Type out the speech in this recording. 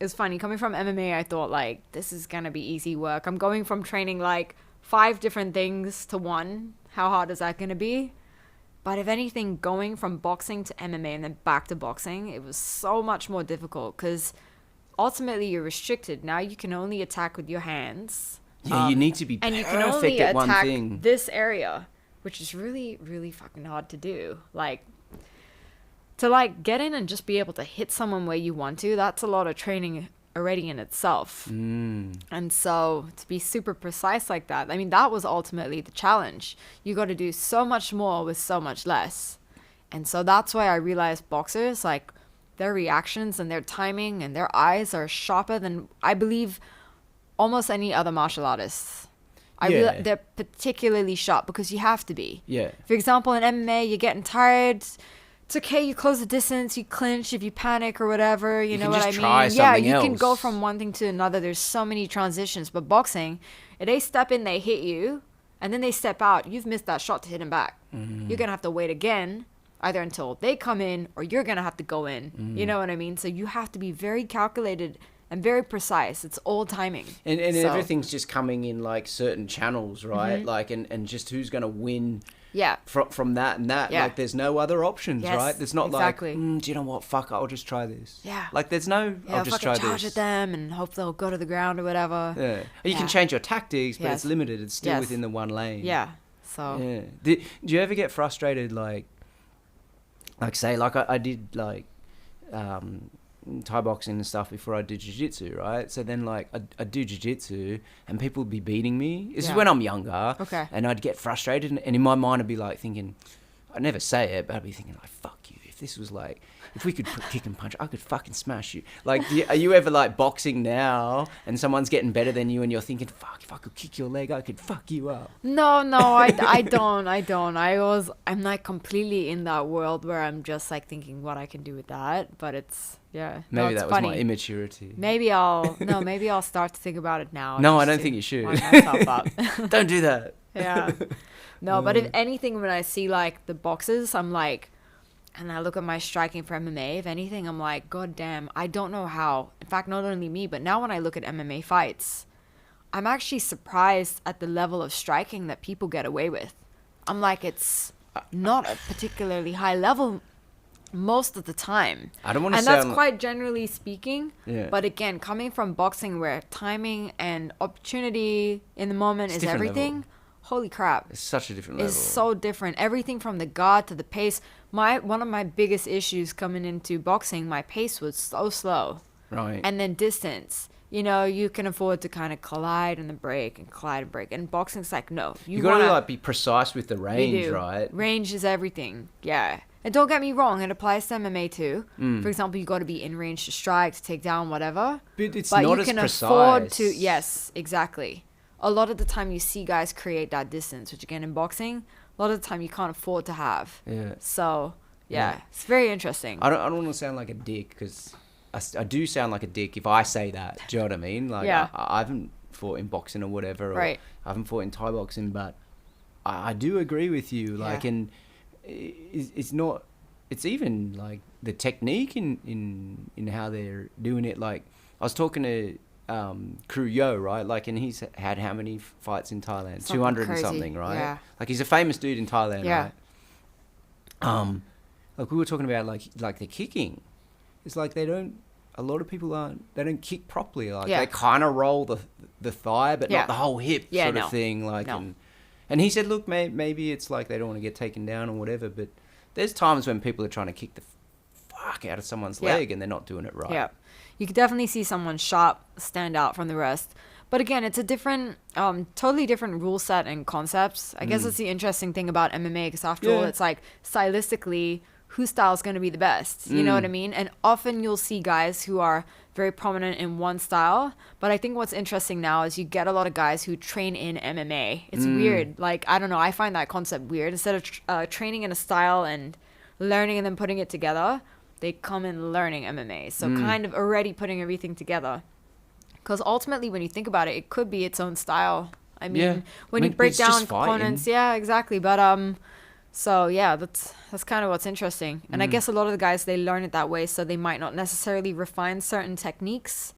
it's funny. Coming from MMA, I thought, like, this is going to be easy work. I'm going from training, like, 5 different things to one. How hard is that going to be? But if anything, going from boxing to MMA and then back to boxing, it was so much more difficult because ultimately you're restricted. Now you can only attack with your hands. Yeah, you need to be and perfect you can only at one attack thing. this area, which is really, really fucking hard to do. Like, to like get in and just be able to hit someone where you want to, that's a lot of training already in itself. And so to be super precise like that, I mean, that was ultimately the challenge. You got to do so much more with so much less. And so that's why I realized boxers, like, their reactions and their timing and their eyes are sharper than, I believe, almost any other martial artists. They're particularly sharp because you have to be. Yeah. For example, in MMA, you're getting tired. It's okay, you close the distance, you clinch if you panic or whatever, you know what I mean? Yeah, you can go from one thing to another. There's so many transitions. But boxing, if they step in, they hit you, and then they step out, you've missed that shot to hit them back. You're going to have to wait again, either until they come in or you're going to have to go in. You know what I mean? So you have to be very calculated and very precise. It's all timing. And everything's just coming in, like, certain channels, right? Like, and just who's going to win... Yeah. From that and that. Like, there's no other options, right? There's not like, do you know what? Fuck, I'll just try this. Yeah. Like, there's no, I'll just try this. charge at them and hope they'll go to the ground or whatever. Yeah. You can change your tactics, but it's limited. It's still within the one lane. Yeah. So. Yeah. Do you ever get frustrated, like say, like I did, like, Thai boxing and stuff before I did jiu-jitsu, right? So then, like, I'd do jiu-jitsu and people would be beating me. This is when I'm younger. Okay. And I'd get frustrated, and in my mind I'd be like thinking, I'd never say it, but I'd be thinking, like, fuck you. If this was like, if we could kick and punch, I could fucking smash you. Like, are you ever, like, boxing now and someone's getting better than you and you're thinking, fuck, if I could kick your leg, I could fuck you up? No, I don't. I'm like completely in that world where I'm just like thinking what I can do with that. But it's, Maybe it's that funny. was my immaturity. Maybe I'll start to think about it now. No, I don't think you should. Wind myself up. Don't do that. Yeah. No, but if anything, when I see like the boxes, I'm like, and I look at my striking for MMA, if anything, I'm like, God damn, I don't know how. In fact, not only me, but now when I look at MMA fights, I'm actually surprised at the level of striking that people get away with. I'm like, it's not a particularly high level most of the time. I don't want to And sound... that's quite generally speaking. Yeah. But again, coming from boxing where timing and opportunity in the moment is everything... Level. Holy crap. It's such a different level. It's so different. Everything from the guard to the pace. One of my biggest issues coming into boxing, my pace was so slow. Right. And then distance. You know, you can afford to kind of collide and then break and collide and break. And boxing's like, no. You got to, like, be precise with the range, right? Range is everything. Yeah. And don't get me wrong, it applies to MMA too. For example, you got to be in range to strike, to take down, whatever. But it's not you as can precise. afford to, yes, exactly. A lot of the time you see guys create that distance, which again in boxing, a lot of the time you can't afford to have. Yeah. So, yeah. It's very interesting. I don't want to sound like a dick, because I do sound like a dick if I say that. Do you know what I mean? Like, I haven't fought in boxing or whatever. Or I haven't fought in Thai boxing, but I do agree with you. Like, and it's not... It's even, like, the technique in how they're doing it. Like, I was talking to... Crew Yo, right? Like, and he's had how many fights in Thailand? Something 200 crazy. and something, right? Yeah. Like, he's a famous dude in Thailand, Yeah. right? Like, we were talking about, like the kicking. It's like a lot of people they don't kick properly. Like, they kind of roll the thigh, but not the whole hip sort of thing. Like, and he said, look, maybe it's like they don't want to get taken down or whatever, but there's times when people are trying to kick the fuck out of someone's leg and they're not doing it right. Yeah. You could definitely see someone sharp stand out from the rest. But again, it's a different, totally different rule set and concepts. I guess that's the interesting thing about MMA, because after all, it's like stylistically, whose style is going to be the best? You know what I mean? And often you'll see guys who are very prominent in one style. But I think what's interesting now is you get a lot of guys who train in MMA. It's weird. Like, I don't know. I find that concept weird. Instead of training in a style and learning and then putting it together, they come in learning MMA. So kind of already putting everything together. Because ultimately, when you think about it, it could be its own style. I mean, when you break down components, exactly. But So yeah, that's kind of what's interesting. And I guess a lot of the guys, they learn it that way, so they might not necessarily refine certain techniques